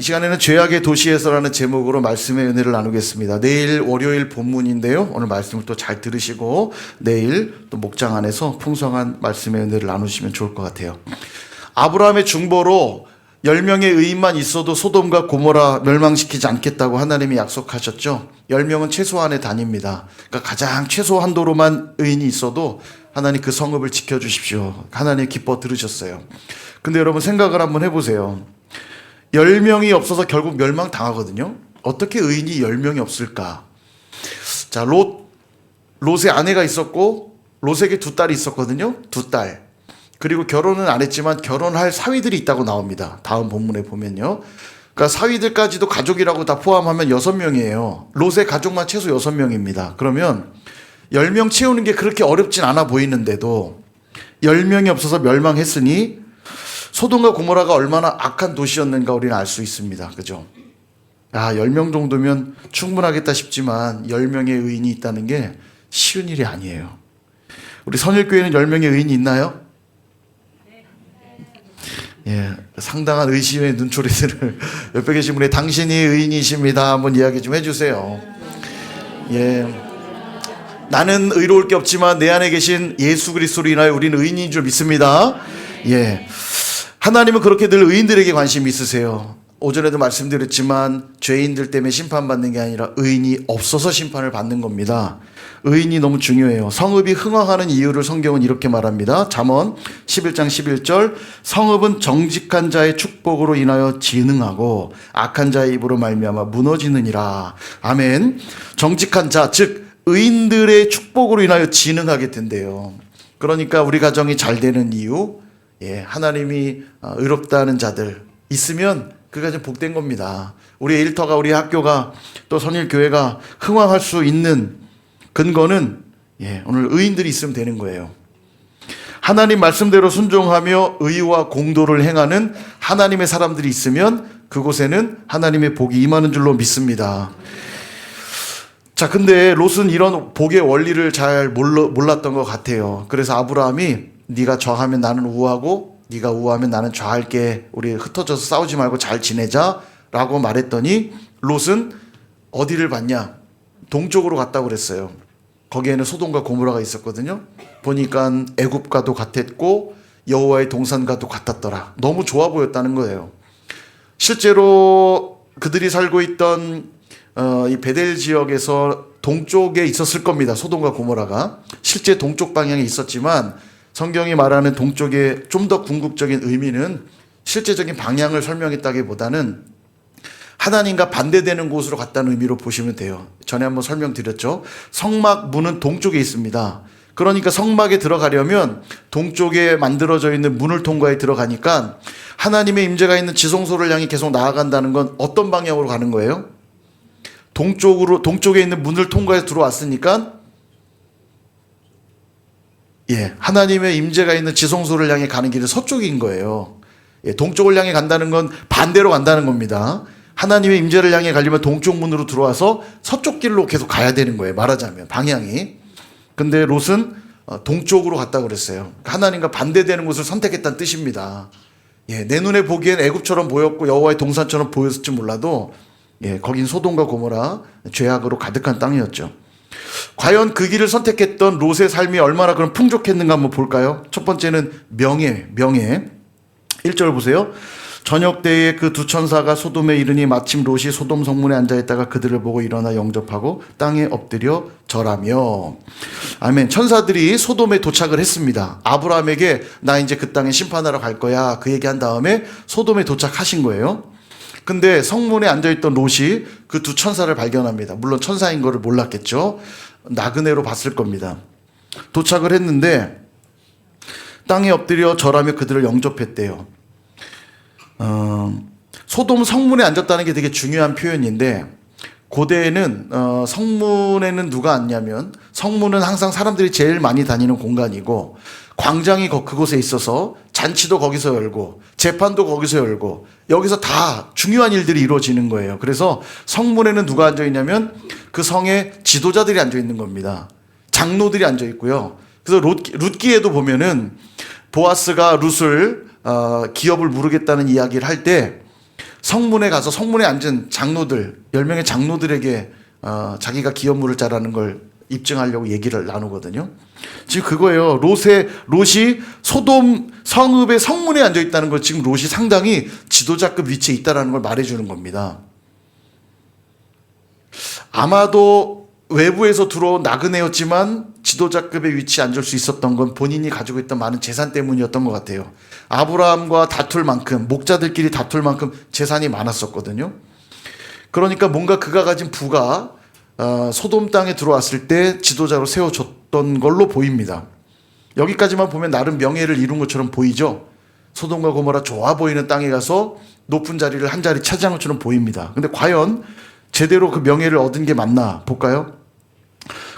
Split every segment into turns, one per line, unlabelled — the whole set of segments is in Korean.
시간에는 죄악의 도시에서라는 제목으로 말씀의 은혜를 나누겠습니다. 내일 월요일 본문인데요. 오늘 말씀을 또 잘 들으시고 내일 또 목장 안에서 풍성한 말씀의 은혜를 나누시면 좋을 것 같아요. 아브라함의 중보로 10명의 의인만 있어도 소돔과 고모라 멸망시키지 않겠다고 하나님이 약속하셨죠. 10명은 최소한의 단위입니다. 그러니까 가장 최소 한도로만 의인이 있어도 하나님 그 성읍을 지켜주십시오. 하나님 기뻐 들으셨어요. 근데 여러분 생각을 한번 해보세요. 10명이 없어서 결국 멸망당하거든요. 어떻게 의인이 10명이 없을까? 자, 롯의 아내가 있었고 롯에게 2딸이 있었거든요. 2딸. 그리고 결혼은 안 했지만 결혼할 사위들이 있다고 나옵니다. 다음 본문에 보면요. 그러니까 사위들까지도 가족이라고 다 포함하면 6명이에요. 롯의 가족만 최소 6명입니다. 그러면 10명 채우는 게 그렇게 어렵진 않아 보이는데도 10명이 없어서 멸망했으니 소돔과 고모라가 얼마나 악한 도시였는가 우리는 알 수 있습니다. 그죠? 10명 정도면 충분하겠다 싶지만 10명의 의인이 있다는 게 쉬운 일이 아니에요. 우리 선일교회는 10명의 의인이 있나요? 예, 상당한 의심의 눈초리들을 옆에 계신 분이 당신이 의인이십니다. 한번 이야기 좀 해주세요. 예, 나는 의로울 게 없지만 내 안에 계신 예수 그리스도로 인하여 우리는 의인인 줄 믿습니다. 예, 하나님은 그렇게 늘 의인들에게 관심이 있으세요. 오전에도 말씀드렸지만 죄인들 때문에 심판받는 게 아니라 의인이 없어서 심판을 받는 겁니다. 의인이 너무 중요해요. 성읍이 흥황하는 이유를 성경은 이렇게 말합니다. 잠언 11장 11절 성읍은 정직한 자의 축복으로 인하여 진흥하고 악한 자의 입으로 말미암아 무너지느니라. 아멘. 정직한 자, 즉 의인들의 축복으로 인하여 진흥하게 된대요. 그러니까 우리 가정이 잘 되는 이유, 하나님이 의롭다는 자들 있으면 그 가정 복된 겁니다. 우리 일터가, 우리 학교가, 또 선일교회가 흥황할 수 있는 근거는 오늘 의인들이 있으면 되는 거예요. 하나님 말씀대로 순종하며 의와 공도를 행하는 하나님의 사람들이 있으면 그곳에는 하나님의 복이 임하는 줄로 믿습니다. 자, 근데 롯은 이런 복의 원리를 잘 몰랐던 것 같아요. 그래서 아브라함이 네가 좌하면 나는 우하고 네가 우하면 나는 좌할게. 우리 흩어져서 싸우지 말고 잘 지내자 라고 말했더니 롯은 어디를 봤냐? 동쪽으로 갔다고 그랬어요. 거기에는 소돔과 고모라가 있었거든요. 보니까 애굽과도 같았고 여호와의 동산과도 같았더라. 너무 좋아 보였다는 거예요. 실제로 그들이 살고 있던 이 베델 지역에서 동쪽에 있었을 겁니다. 소돔과 고모라가 실제 동쪽 방향에 있었지만 성경이 말하는 동쪽의 좀 더 궁극적인 의미는 실제적인 방향을 설명했다기보다는 하나님과 반대되는 곳으로 갔다는 의미로 보시면 돼요. 전에 한번 설명드렸죠. 성막 문은 동쪽에 있습니다. 그러니까 성막에 들어가려면 동쪽에 만들어져 있는 문을 통과해 들어가니까 하나님의 임재가 있는 지성소를 향해 계속 나아간다는 건 어떤 방향으로 가는 거예요? 동쪽에 있는 문을 통과해 들어왔으니까 하나님의 임재가 있는 지성소를 향해 가는 길은 서쪽인 거예요. 동쪽을 향해 간다는 건 반대로 간다는 겁니다. 하나님의 임재를 향해 가려면 동쪽 문으로 들어와서 서쪽 길로 계속 가야 되는 거예요. 말하자면 방향이. 근데 롯은 동쪽으로 갔다고 그랬어요. 하나님과 반대되는 곳을 선택했다는 뜻입니다. 내 눈에 보기엔 애굽처럼 보였고 여호와의 동산처럼 보였을지 몰라도 거긴 소돔과 고모라 죄악으로 가득한 땅이었죠. 과연 그 길을 선택했던 롯의 삶이 얼마나 그럼 풍족했는가 한번 볼까요? 첫 번째는 명예. 1절 보세요. 저녁 때에 그 2 천사가 소돔에 이르니 마침 롯이 소돔 성문에 앉아있다가 그들을 보고 일어나 영접하고 땅에 엎드려 절하며. 아멘. 천사들이 소돔에 도착을 했습니다. 아브라함에게 나 이제 그 땅에 심판하러 갈 거야 그 얘기한 다음에 소돔에 도착하신 거예요. 근데 성문에 앉아있던 롯이 그 2 천사를 발견합니다. 물론 천사인 거를 몰랐겠죠. 나그네로 봤을 겁니다. 도착을 했는데 땅에 엎드려 절하며 그들을 영접했대요. 소돔 성문에 앉았다는 게 되게 중요한 표현인데 고대에는 성문에는 누가 앉냐면 성문은 항상 사람들이 제일 많이 다니는 공간이고 광장이 그곳에 있어서 잔치도 거기서 열고 재판도 거기서 열고 여기서 다 중요한 일들이 이루어지는 거예요. 그래서 성문에는 누가 앉아있냐면 그 성의 지도자들이 앉아있는 겁니다. 장로들이 앉아있고요. 그래서 룻기에도 보면은 보아스가 룻을 기업을 물으겠다는 이야기를 할 때 성문에 가서 성문에 앉은 장로들, 10명의 장로들에게 자기가 기업물을 짜라는 걸 입증하려고 얘기를 나누거든요. 지금 그거예요. 롯이 소돔 성읍의 성문에 앉아 있다는 걸 지금 롯이 상당히 지도자급 위치에 있다는 걸 말해주는 겁니다. 아마도 외부에서 들어온 나그네였지만 지도자급의 위치에 앉을 수 있었던 건 본인이 가지고 있던 많은 재산 때문이었던 것 같아요. 아브라함과 다툴 만큼, 목자들끼리 다툴 만큼 재산이 많았었거든요. 그러니까 뭔가 그가 가진 부가 소돔 땅에 들어왔을 때 지도자로 세워졌던 걸로 보입니다. 여기까지만 보면 나름 명예를 이룬 것처럼 보이죠. 소돔과 고모라 좋아 보이는 땅에 가서 높은 자리를 한 자리 차지한 것처럼 보입니다. 근데 과연 제대로 그 명예를 얻은 게 맞나 볼까요?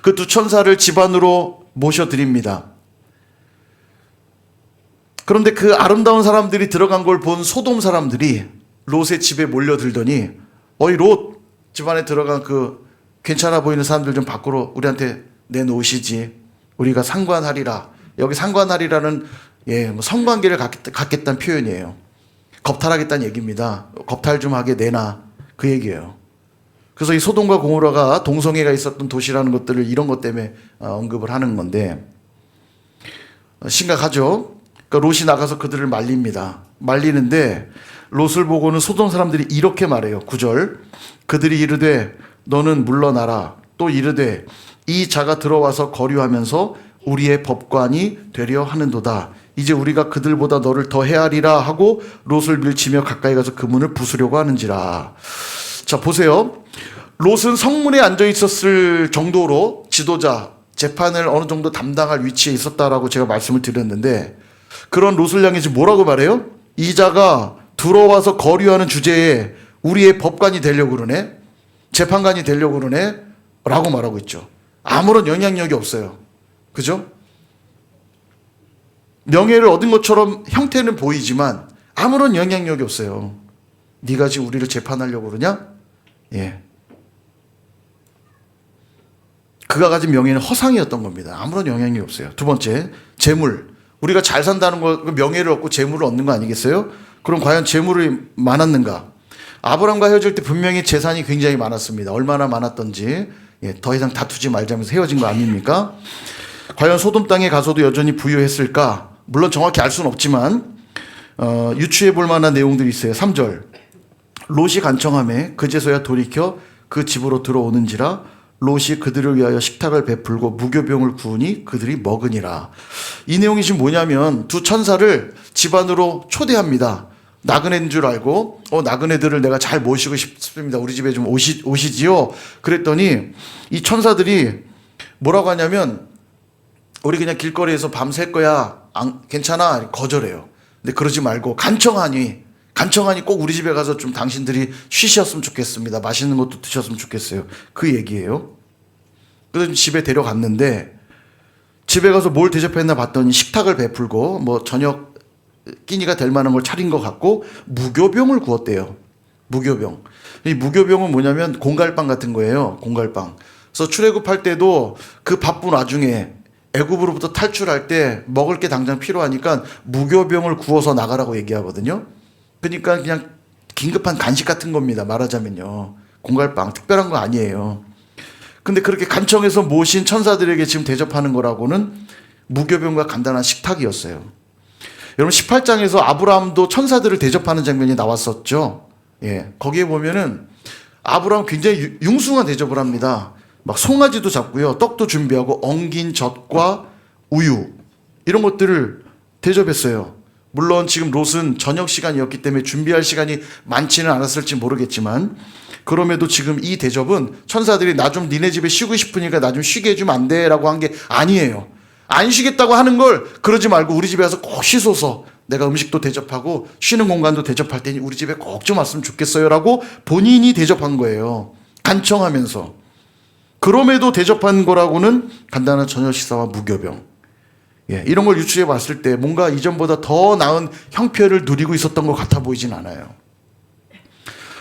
그 두 천사를 집 안으로 모셔드립니다. 그런데 그 아름다운 사람들이 들어간 걸 본 소돔 사람들이 롯의 집에 몰려들더니 어이 롯, 집안에 들어간 그 괜찮아 보이는 사람들 좀 밖으로 우리한테 내놓으시지. 우리가 상관하리라. 여기 상관하리라는 뭐 성관계를 갖겠다는 표현이에요. 겁탈하겠다는 얘기입니다. 겁탈 좀 하게 내놔. 그 얘기예요. 그래서 이 소돔과 고모라가 동성애가 있었던 도시라는 것들을 이런 것 때문에 언급을 하는 건데 심각하죠. 그러니까 롯이 나가서 그들을 말립니다. 말리는데 롯을 보고는 소돔 사람들이 이렇게 말해요. 9절. 그들이 이르되 너는 물러나라. 또 이르되 이 자가 들어와서 거류하면서 우리의 법관이 되려 하는도다. 이제 우리가 그들보다 너를 더 헤아리라 하고 롯을 밀치며 가까이 가서 그 문을 부수려고 하는지라. 자, 보세요. 롯은 성문에 앉아 있었을 정도로 지도자, 재판을 어느 정도 담당할 위치에 있었다라고 제가 말씀을 드렸는데 그런 롯을 향해 지금 뭐라고 말해요? 이 자가 들어와서 거류하는 주제에 우리의 법관이 되려고 그러네? 재판관이 되려고 그러네? 라고 말하고 있죠. 아무런 영향력이 없어요. 그죠? 명예를 얻은 것처럼 형태는 보이지만 아무런 영향력이 없어요. 네가 지금 우리를 재판하려고 그러냐? 예. 그가 가진 명예는 허상이었던 겁니다. 아무런 영향이 없어요. 두 번째, 재물. 우리가 잘 산다는 거, 명예를 얻고 재물을 얻는 거 아니겠어요? 그럼 과연 재물이 많았는가? 아브라함과 헤어질 때 분명히 재산이 굉장히 많았습니다. 얼마나 많았던지 더 이상 다투지 말자면서 헤어진 거 아닙니까? 과연 소돔 땅에 가서도 여전히 부유했을까? 물론 정확히 알 수는 없지만 유추해 볼 만한 내용들이 있어요. 3절. 롯이 간청하매 그제서야 돌이켜 그 집으로 들어오는지라 롯이 그들을 위하여 식탁을 베풀고 무교병을 구우니 그들이 먹으니라. 이 내용이 지금 뭐냐면 두 천사를 집 안으로 초대합니다. 나그네인 줄 알고 나그네들을 내가 잘 모시고 싶습니다. 우리 집에 좀 오시지요. 그랬더니 이 천사들이 뭐라고 하냐면 우리 그냥 길거리에서 밤샐 거야. 괜찮아. 거절해요. 근데 그러지 말고 간청하니 꼭 우리 집에 가서 좀 당신들이 쉬셨으면 좋겠습니다. 맛있는 것도 드셨으면 좋겠어요. 그 얘기예요. 그래서 집에 데려갔는데 집에 가서 뭘 대접했나 봤더니 식탁을 베풀고 뭐 저녁 끼니가 될 만한 걸 차린 것 같고 무교병을 구웠대요. 무교병. 이 무교병은 뭐냐면 공갈빵 같은 거예요. 공갈빵. 그래서 출애굽할 때도 그 바쁜 와중에 애굽으로부터 탈출할 때 먹을 게 당장 필요하니까 무교병을 구워서 나가라고 얘기하거든요. 그러니까 그냥 긴급한 간식 같은 겁니다. 말하자면요. 공갈빵 특별한 거 아니에요. 근데 그렇게 간청해서 모신 천사들에게 지금 대접하는 거라고는 무교병과 간단한 식탁이었어요. 여러분 18장에서 아브라함도 천사들을 대접하는 장면이 나왔었죠. 예, 거기에 보면은 아브라함 굉장히 융숭한 대접을 합니다. 막 송아지도 잡고요. 떡도 준비하고 엉긴 젖과 우유 이런 것들을 대접했어요. 물론 지금 롯은 저녁 시간이었기 때문에 준비할 시간이 많지는 않았을지 모르겠지만 그럼에도 지금 이 대접은 천사들이 나 좀 니네 집에 쉬고 싶으니까 나 좀 쉬게 해주면 안 돼 라고 한 게 아니에요. 안 쉬겠다고 하는 걸 그러지 말고 우리 집에 와서 꼭 쉬소서. 내가 음식도 대접하고 쉬는 공간도 대접할 테니 우리 집에 꼭 좀 왔으면 좋겠어요 라고 본인이 대접한 거예요. 간청하면서. 그럼에도 대접한 거라고는 간단한 저녁 식사와 무교병. 예, 이런 걸 유추해 봤을 때 뭔가 이전보다 더 나은 형편을 누리고 있었던 것 같아 보이진 않아요.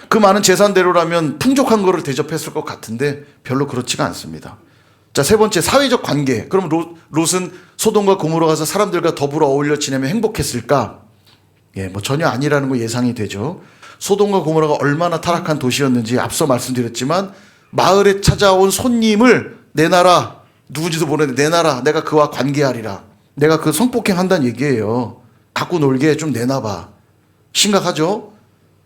그 많은 재산대로라면 풍족한 거를 대접했을 것 같은데 별로 그렇지가 않습니다. 자, 세 번째, 사회적 관계. 그럼 롯은 소돔과 고모라 가서 사람들과 더불어 어울려 지내면 행복했을까? 예, 뭐 전혀 아니라는 거 예상이 되죠. 소돔과 고모라가 얼마나 타락한 도시였는지 앞서 말씀드렸지만 마을에 찾아온 손님을 내놔라. 누군지도 모르는데 내놔라. 내가 그와 관계하리라. 내가 그 성폭행한다는 얘기예요. 갖고 놀게 좀 내놔봐. 심각하죠?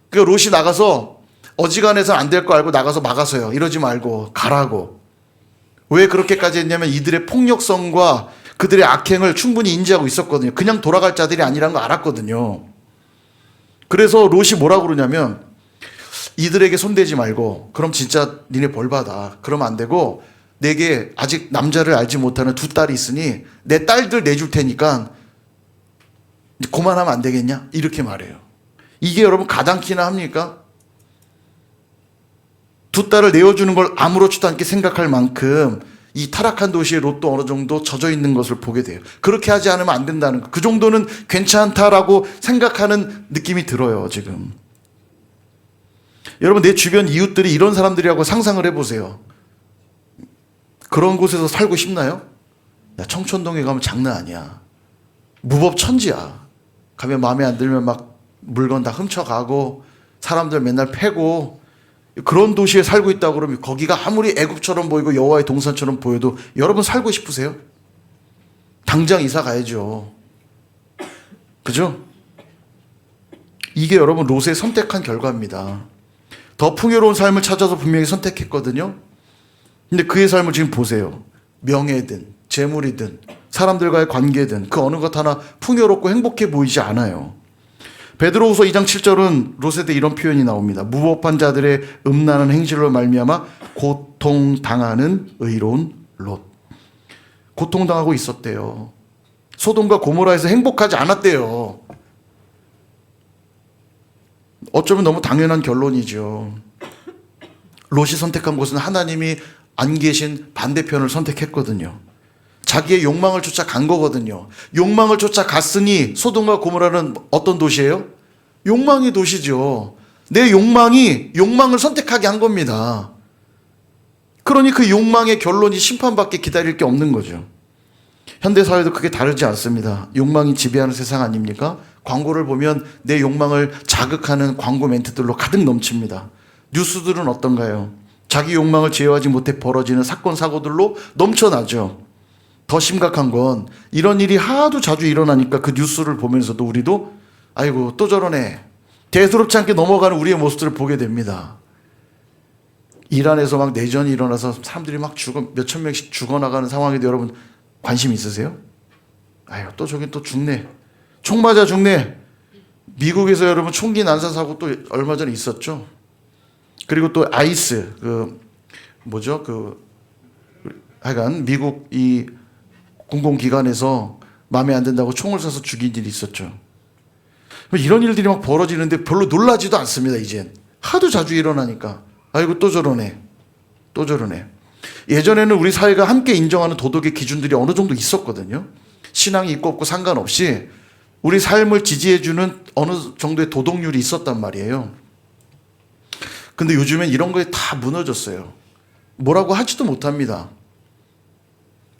그러니까 롯이 나가서 어지간해서 안 될 거 알고 나가서 막아서요. 이러지 말고 가라고. 왜 그렇게까지 했냐면 이들의 폭력성과 그들의 악행을 충분히 인지하고 있었거든요. 그냥 돌아갈 자들이 아니라는 거 알았거든요. 그래서 롯이 뭐라고 그러냐면 이들에게 손대지 말고 그럼 진짜 니네 벌 받아. 그러면 안 되고 내게 아직 남자를 알지 못하는 두 딸이 있으니 내 딸들 내줄 테니까 그만하면 안 되겠냐? 이렇게 말해요. 이게 여러분 가당키나 합니까? 두 딸을 내어주는 걸 아무렇지도 않게 생각할 만큼 이 타락한 도시의 롯도 어느 정도 젖어 있는 것을 보게 돼요. 그렇게 하지 않으면 안 된다는 거. 그 정도는 괜찮다라고 생각하는 느낌이 들어요, 지금. 여러분, 내 주변 이웃들이 이런 사람들이라고 상상을 해보세요. 그런 곳에서 살고 싶나요? 야, 청천동에 가면 장난 아니야. 무법천지야. 가면 마음에 안 들면 막 물건 다 훔쳐가고 사람들 맨날 패고 그런 도시에 살고 있다고 그러면 거기가 아무리 애굽처럼 보이고 여호와의 동산처럼 보여도 여러분 살고 싶으세요? 당장 이사 가야죠. 그죠? 이게 여러분 롯의 선택한 결과입니다. 더 풍요로운 삶을 찾아서 분명히 선택했거든요. 근데 그의 삶을 지금 보세요. 명예든 재물이든 사람들과의 관계든 그 어느 것 하나 풍요롭고 행복해 보이지 않아요. 베드로후서 2장 7절은 롯에 대해 이런 표현이 나옵니다. 무법한 자들의 음란한 행실로 말미암아 고통당하는 의로운 롯. 고통당하고 있었대요. 소돔과 고모라에서 행복하지 않았대요. 어쩌면 너무 당연한 결론이죠. 롯이 선택한 곳은 하나님이 안 계신 반대편을 선택했거든요. 자기의 욕망을 쫓아간 거거든요. 욕망을 쫓아갔으니 소돔과 고모라는 어떤 도시예요? 욕망의 도시죠. 내 욕망이 욕망을 선택하게 한 겁니다. 그러니 그 욕망의 결론이 심판밖에 기다릴 게 없는 거죠. 현대사회도 크게 다르지 않습니다. 욕망이 지배하는 세상 아닙니까? 광고를 보면 내 욕망을 자극하는 광고 멘트들로 가득 넘칩니다. 뉴스들은 어떤가요? 자기 욕망을 제어하지 못해 벌어지는 사건 사고들로 넘쳐나죠. 더 심각한 건 이런 일이 하도 자주 일어나니까 그 뉴스를 보면서도 우리도 아이고 또 저러네. 대수롭지 않게 넘어가는 우리의 모습들을 보게 됩니다. 이란에서 막 내전이 일어나서 사람들이 막 몇천 명씩 죽어나가는 상황에도 여러분 관심 있으세요? 아유 또 저기 또 죽네. 총 맞아 죽네. 미국에서 여러분 총기 난사 사고 또 얼마 전에 있었죠. 그리고 또 아이스 하여간 미국 이 공공기관에서 마음에 안 든다고 총을 쏴서 죽인 일이 있었죠. 이런 일들이 막 벌어지는데 별로 놀라지도 않습니다. 이젠 하도 자주 일어나니까 아이고 또 저러네. 또 저러네. 예전에는 우리 사회가 함께 인정하는 도덕의 기준들이 어느 정도 있었거든요. 신앙이 있고 없고 상관없이 우리 삶을 지지해주는 어느 정도의 도덕률이 있었단 말이에요. 근데 요즘엔 이런 거에 다 무너졌어요. 뭐라고 하지도 못합니다.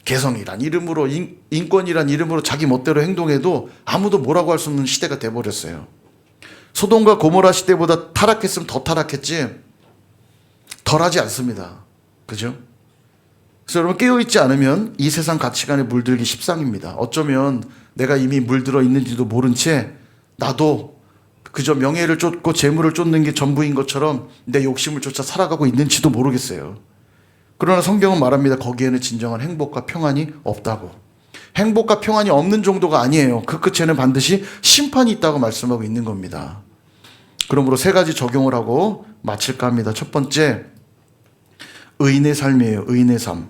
개성이란 이름으로 인권이란 이름으로 자기 멋대로 행동해도 아무도 뭐라고 할 수 없는 시대가 돼버렸어요. 소돔과 고모라 시대보다 타락했으면 더 타락했지 덜하지 않습니다. 그죠? 그래서 여러분 깨어있지 않으면 이 세상 가치관에 물들기 십상입니다. 어쩌면 내가 이미 물들어 있는지도 모른 채 나도 그저 명예를 쫓고 재물을 쫓는 게 전부인 것처럼 내 욕심을 쫓아 살아가고 있는지도 모르겠어요. 그러나 성경은 말합니다. 거기에는 진정한 행복과 평안이 없다고. 행복과 평안이 없는 정도가 아니에요. 그 끝에는 반드시 심판이 있다고 말씀하고 있는 겁니다. 그러므로 세 가지 적용을 하고 마칠까 합니다. 첫 번째, 의인의 삶이에요. 의인의 삶.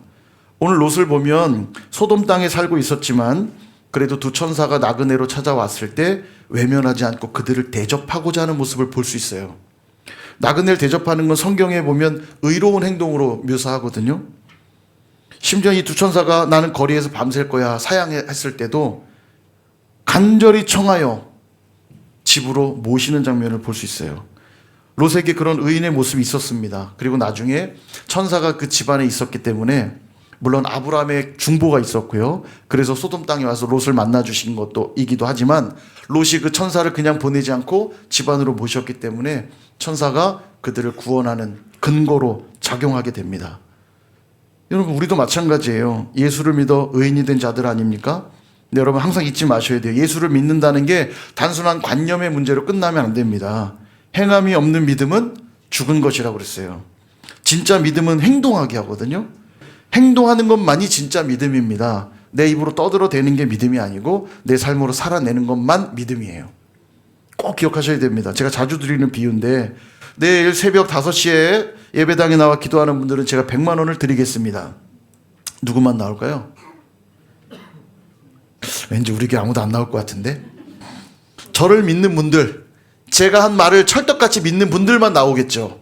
오늘 롯을 보면 소돔 땅에 살고 있었지만 그래도 두 천사가 나그네로 찾아왔을 때 외면하지 않고 그들을 대접하고자 하는 모습을 볼 수 있어요. 나그네를 대접하는 건 성경에 보면 의로운 행동으로 묘사하거든요. 심지어 이 두 천사가 나는 거리에서 밤샐 거야 사양했을 때도 간절히 청하여 집으로 모시는 장면을 볼 수 있어요. 롯에게 그런 의인의 모습이 있었습니다. 그리고 나중에 천사가 그 집안에 있었기 때문에 물론 아브라함의 중보가 있었고요. 그래서 소돔 땅에 와서 롯을 만나 주신 것도 이기도 하지만 롯이 그 천사를 그냥 보내지 않고 집안으로 모셨기 때문에 천사가 그들을 구원하는 근거로 작용하게 됩니다. 여러분, 우리도 마찬가지예요. 예수를 믿어 의인이 된 자들 아닙니까? 근데 여러분 항상 잊지 마셔야 돼요. 예수를 믿는다는 게 단순한 관념의 문제로 끝나면 안 됩니다. 행함이 없는 믿음은 죽은 것이라고 그랬어요. 진짜 믿음은 행동하게 하거든요. 행동하는 것만이 진짜 믿음입니다. 내 입으로 떠들어대는 게 믿음이 아니고 내 삶으로 살아내는 것만 믿음이에요. 꼭 기억하셔야 됩니다. 제가 자주 드리는 비유인데 내일 새벽 5시에 예배당에 나와 기도하는 분들은 제가 100만 원을 드리겠습니다. 누구만 나올까요? 왠지 우리 교회 아무도 안 나올 것 같은데. 저를 믿는 분들, 제가 한 말을 철떡같이 믿는 분들만 나오겠죠.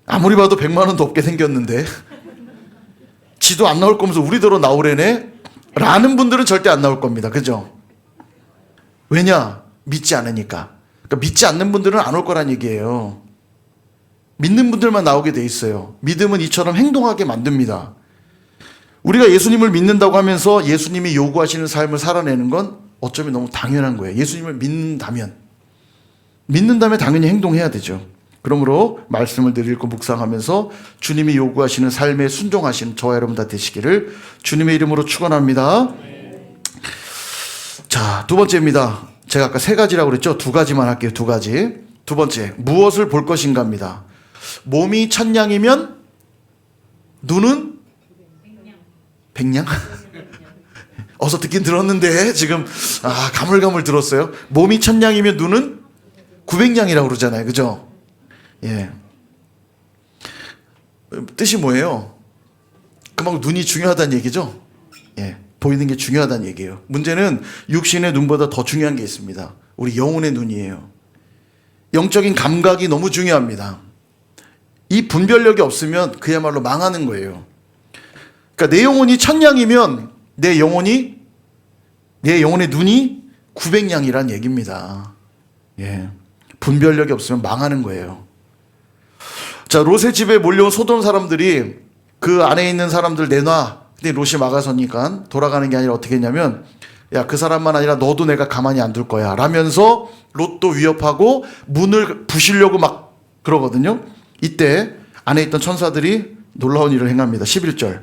아무리 봐도 100만 원도 없게 생겼는데 지도 안 나올 거면서 우리더러 나오래네 라는 분들은 절대 안 나올 겁니다. 그죠? 왜냐? 믿지 않으니까. 그러니까 믿지 않는 분들은 안 올 거란 얘기예요. 믿는 분들만 나오게 돼 있어요. 믿음은 이처럼 행동하게 만듭니다. 우리가 예수님을 믿는다고 하면서 예수님이 요구하시는 삶을 살아내는 건 어쩌면 너무 당연한 거예요. 예수님을 믿는다면 당연히 행동해야 되죠. 그러므로 말씀을 늘 읽고 묵상하면서 주님이 요구하시는 삶에 순종하시는 저와 여러분 다 되시기를 주님의 이름으로 축원합니다. 자, 두 번째입니다. 제가 아까 3가지라고 그랬죠? 2가지만 할게요. 2가지. 두 번째, 무엇을 볼 것인가입니다. 몸이 천냥이면 눈은 백냥? 어서 듣긴 들었는데 지금 가물가물 들었어요. 몸이 천냥이면 눈은 900냥이라고 그러잖아요. 그죠? 예. 뜻이 뭐예요? 그만큼 눈이 중요하다는 얘기죠? 예. 보이는 게 중요하다는 얘기예요. 문제는 육신의 눈보다 더 중요한 게 있습니다. 우리 영혼의 눈이에요. 영적인 감각이 너무 중요합니다. 이 분별력이 없으면 그야말로 망하는 거예요. 그러니까 내 영혼이 1000냥이면 내 영혼의 눈이 900냥이란 얘기입니다. 예. 분별력이 없으면 망하는 거예요. 자, 롯의 집에 몰려온 소돔 사람들이 그 안에 있는 사람들 내놔. 근데 롯이 막아서니까 돌아가는 게 아니라 어떻게 했냐면, 야, 그 사람만 아니라 너도 내가 가만히 안 둘 거야 라면서 롯도 위협하고 문을 부시려고 막 그러거든요. 이때 안에 있던 천사들이 놀라운 일을 행합니다. 11절.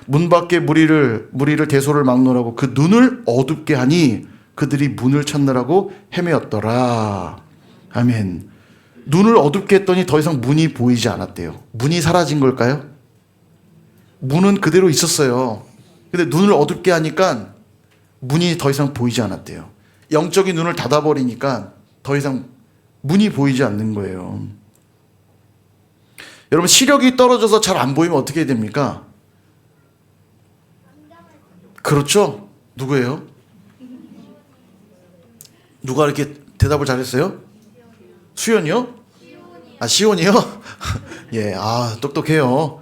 문 밖에 무리를 대소를 막노라고 그 눈을 어둡게 하니 그들이 문을 찾느라고 헤매었더라. 아멘. 눈을 어둡게 했더니 더 이상 문이 보이지 않았대요. 문이 사라진 걸까요? 문은 그대로 있었어요. 근데 눈을 어둡게 하니까 문이 더 이상 보이지 않았대요. 영적인 눈을 닫아버리니까 더 이상 문이 보이지 않는 거예요. 여러분, 시력이 떨어져서 잘 안 보이면 어떻게 됩니까? 그렇죠? 누구예요? 누가 이렇게 대답을 잘했어요? 수연이요? 시온이요? 예, 똑똑해요.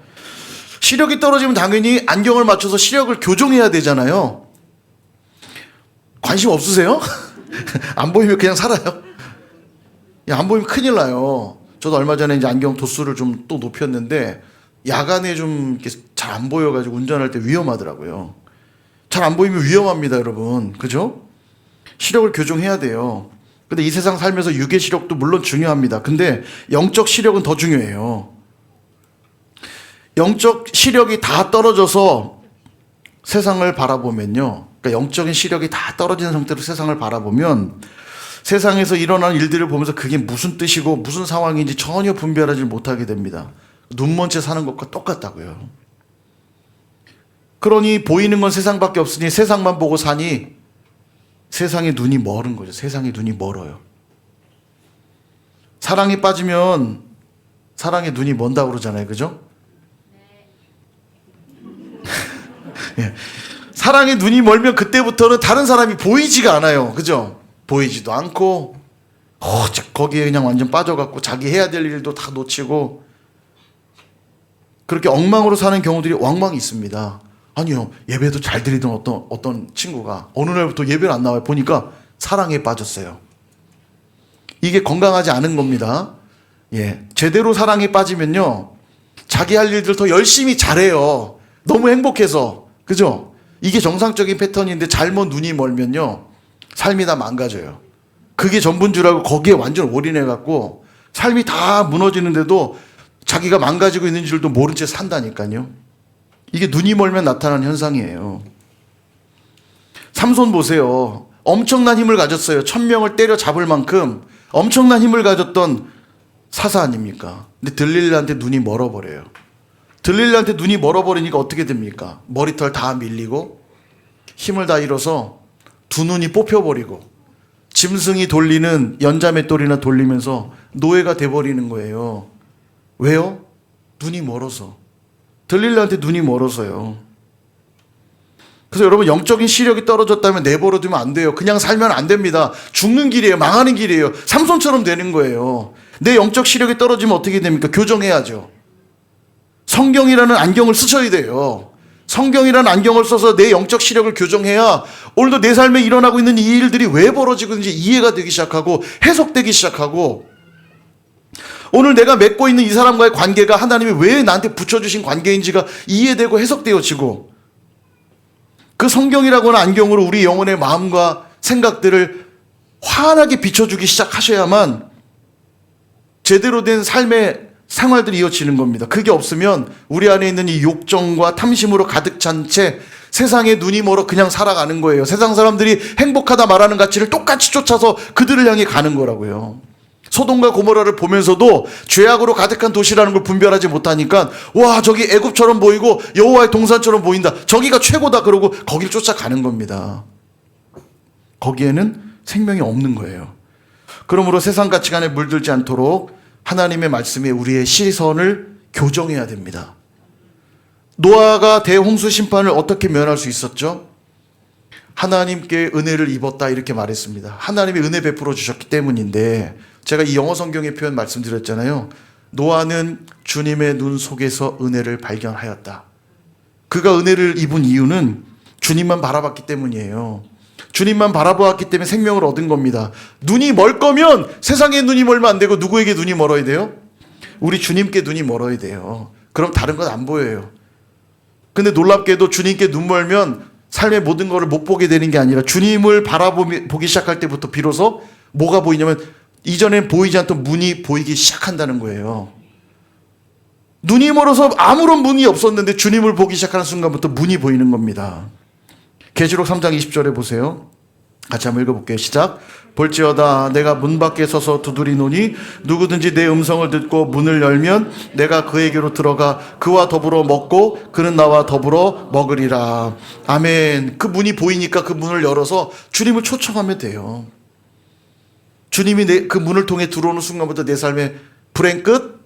시력이 떨어지면 당연히 안경을 맞춰서 시력을 교정해야 되잖아요. 관심 없으세요? 안 보이면 그냥 살아요. 안 보이면 큰일 나요. 저도 얼마 전에 이제 안경 도수를 좀 또 높였는데 야간에 좀 잘 안 보여가지고 운전할 때 위험하더라고요. 잘 안 보이면 위험합니다, 여러분. 그죠? 시력을 교정해야 돼요. 근데 이 세상 살면서 육의 시력도 물론 중요합니다. 근데 영적 시력은 더 중요해요. 영적 시력이 다 떨어져서 세상을 바라보면요. 그러니까 영적인 시력이 다 떨어진 상태로 세상을 바라보면 세상에서 일어나는 일들을 보면서 그게 무슨 뜻이고 무슨 상황인지 전혀 분별하지 못하게 됩니다. 눈먼 채 사는 것과 똑같다고요. 그러니 보이는 건 세상밖에 없으니 세상만 보고 사니 세상의 눈이 멀은 거죠. 세상의 눈이 멀어요. 사랑에 빠지면 사랑의 눈이 먼다고 그러잖아요. 그죠? 예. 사랑의 눈이 멀면 그때부터는 다른 사람이 보이지가 않아요. 그죠? 보이지도 않고 거기에 그냥 완전 빠져갖고 자기 해야 될 일도 다 놓치고 그렇게 엉망으로 사는 경우들이 왕왕 있습니다. 아니요, 예배도 잘 드리던 어떤 친구가 어느 날부터 예배를 안 나와요. 보니까 사랑에 빠졌어요. 이게 건강하지 않은 겁니다. 예, 제대로 사랑에 빠지면요 자기 할 일들 더 열심히 잘해요. 너무 행복해서. 그죠? 이게 정상적인 패턴인데 잘못 눈이 멀면요, 삶이 다 망가져요. 그게 전부인 줄 알고 거기에 완전 올인해갖고 삶이 다 무너지는데도 자기가 망가지고 있는 줄도 모른 채 산다니까요. 이게 눈이 멀면 나타나는 현상이에요. 삼손 보세요. 엄청난 힘을 가졌어요. 1000명을 때려잡을 만큼 엄청난 힘을 가졌던 사사 아닙니까? 근데 들릴라한테 눈이 멀어버려요. 들릴라한테 눈이 멀어버리니까 어떻게 됩니까? 머리털 다 밀리고 힘을 다 잃어서 두 눈이 뽑혀버리고 짐승이 돌리는 연자맷돌이나 돌리면서 노예가 돼버리는 거예요. 왜요? 눈이 멀어서. 들릴라한테 눈이 멀어서요. 그래서 여러분, 영적인 시력이 떨어졌다면 내버려 두면 안 돼요. 그냥 살면 안 됩니다. 죽는 길이에요. 망하는 길이에요. 삼손처럼 되는 거예요. 내 영적 시력이 떨어지면 어떻게 됩니까? 교정해야죠. 성경이라는 안경을 쓰셔야 돼요. 성경이라는 안경을 써서 내 영적 시력을 교정해야 오늘도 내 삶에 일어나고 있는 이 일들이 왜 벌어지고 있는지 이해가 되기 시작하고 해석되기 시작하고, 오늘 내가 맺고 있는 이 사람과의 관계가 하나님이 왜 나한테 붙여주신 관계인지가 이해되고 해석되어지고, 그 성경이라고 하는 안경으로 우리 영혼의 마음과 생각들을 환하게 비춰주기 시작하셔야만 제대로 된 삶의 생활들이 이어지는 겁니다. 그게 없으면 우리 안에 있는 이 욕정과 탐심으로 가득 찬 채 세상에 눈이 멀어 그냥 살아가는 거예요. 세상 사람들이 행복하다 말하는 가치를 똑같이 쫓아서 그들을 향해 가는 거라고요. 소돔과 고모라를 보면서도 죄악으로 가득한 도시라는 걸 분별하지 못하니까, 와, 저기 애굽처럼 보이고 여호와의 동산처럼 보인다, 저기가 최고다, 그러고 거길 쫓아가는 겁니다. 거기에는 생명이 없는 거예요. 그러므로 세상 가치관에 물들지 않도록 하나님의 말씀에 우리의 시선을 교정해야 됩니다. 노아가 대홍수 심판을 어떻게 면할 수 있었죠? 하나님께 은혜를 입었다, 이렇게 말했습니다. 하나님이 은혜 베풀어 주셨기 때문인데, 제가 이 영어 성경의 표현 말씀드렸잖아요. 노아는 주님의 눈 속에서 은혜를 발견하였다. 그가 은혜를 입은 이유는 주님만 바라봤기 때문이에요. 주님만 바라보았기 때문에 생명을 얻은 겁니다. 눈이 멀 거면 세상에 눈이 멀면 안 되고 누구에게 눈이 멀어야 돼요? 우리 주님께 눈이 멀어야 돼요. 그럼 다른 건 안 보여요. 근데 놀랍게도 주님께 눈 멀면 삶의 모든 것을 못 보게 되는 게 아니라 주님을 바라보기 시작할 때부터 비로소 뭐가 보이냐면 이전엔 보이지 않던 문이 보이기 시작한다는 거예요. 눈이 멀어서 아무런 문이 없었는데 주님을 보기 시작하는 순간부터 문이 보이는 겁니다. 계시록 3장 20절에 보세요. 같이 한번 읽어볼게요. 시작. 볼지어다 내가 문 밖에 서서 두드리노니 누구든지 내 음성을 듣고 문을 열면 내가 그에게로 들어가 그와 더불어 먹고 그는 나와 더불어 먹으리라. 아멘. 그 문이 보이니까 그 문을 열어서 주님을 초청하면 돼요. 주님이 그 문을 통해 들어오는 순간부터 내 삶의 불행 끝,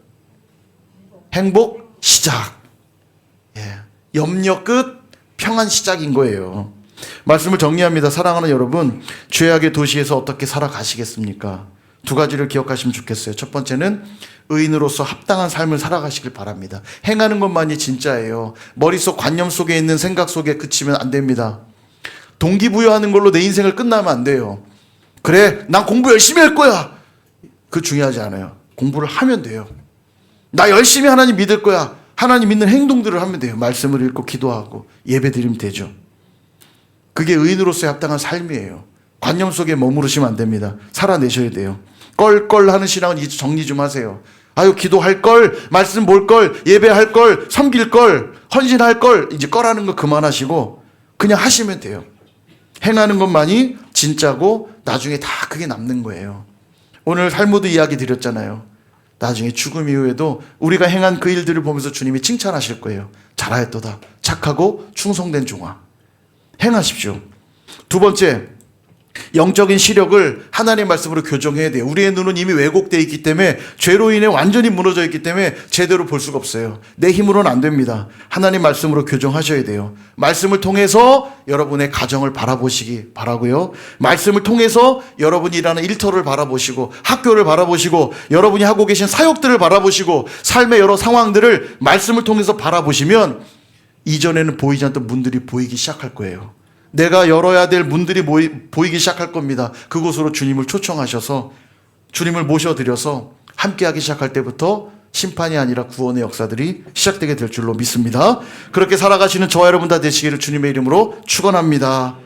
행복 시작, 염려 끝, 평안 시작인 거예요. 말씀을 정리합니다. 사랑하는 여러분, 죄악의 도시에서 어떻게 살아가시겠습니까? 두 가지를 기억하시면 좋겠어요. 첫 번째는 의인으로서 합당한 삶을 살아가시길 바랍니다. 행하는 것만이 진짜예요. 머릿속 관념 속에 있는 생각 속에 그치면 안 됩니다. 동기부여하는 걸로 내 인생을 끝나면 안 돼요. 그래, 난 공부 열심히 할 거야. 그거 중요하지 않아요. 공부를 하면 돼요. 나 열심히 하나님 믿을 거야. 하나님 믿는 행동들을 하면 돼요. 말씀을 읽고 기도하고 예배 드리면 되죠. 그게 의인으로서의 합당한 삶이에요. 관념 속에 머무르시면 안 됩니다. 살아내셔야 돼요. 껄껄 하는 신앙은 이제 정리 좀 하세요. 아유, 기도할 걸, 말씀 볼 걸, 예배할 걸, 섬길 걸, 헌신할 걸, 이제 껄하는 거 그만하시고 그냥 하시면 돼요. 행하는 것만이 진짜고 나중에 다 그게 남는 거예요. 오늘 탈무드 이야기 드렸잖아요. 나중에 죽음 이후에도 우리가 행한 그 일들을 보면서 주님이 칭찬하실 거예요. 잘하였도다. 착하고 충성된 종아. 행하십시오. 두 번째, 영적인 시력을 하나님의 말씀으로 교정해야 돼요. 우리의 눈은 이미 왜곡되어 있기 때문에, 죄로 인해 완전히 무너져 있기 때문에 제대로 볼 수가 없어요. 내 힘으로는 안 됩니다. 하나님 말씀으로 교정하셔야 돼요. 말씀을 통해서 여러분의 가정을 바라보시기 바라고요. 말씀을 통해서 여러분이 일하는 일터를 바라보시고, 학교를 바라보시고, 여러분이 하고 계신 사역들을 바라보시고, 삶의 여러 상황들을 말씀을 통해서 바라보시면 이전에는 보이지 않던 문들이 보이기 시작할 거예요. 내가 열어야 될 문들이 보이기 시작할 겁니다. 그곳으로 주님을 초청하셔서 주님을 모셔드려서 함께하기 시작할 때부터 심판이 아니라 구원의 역사들이 시작되게 될 줄로 믿습니다. 그렇게 살아가시는 저와 여러분 다 되시기를 주님의 이름으로 축원합니다.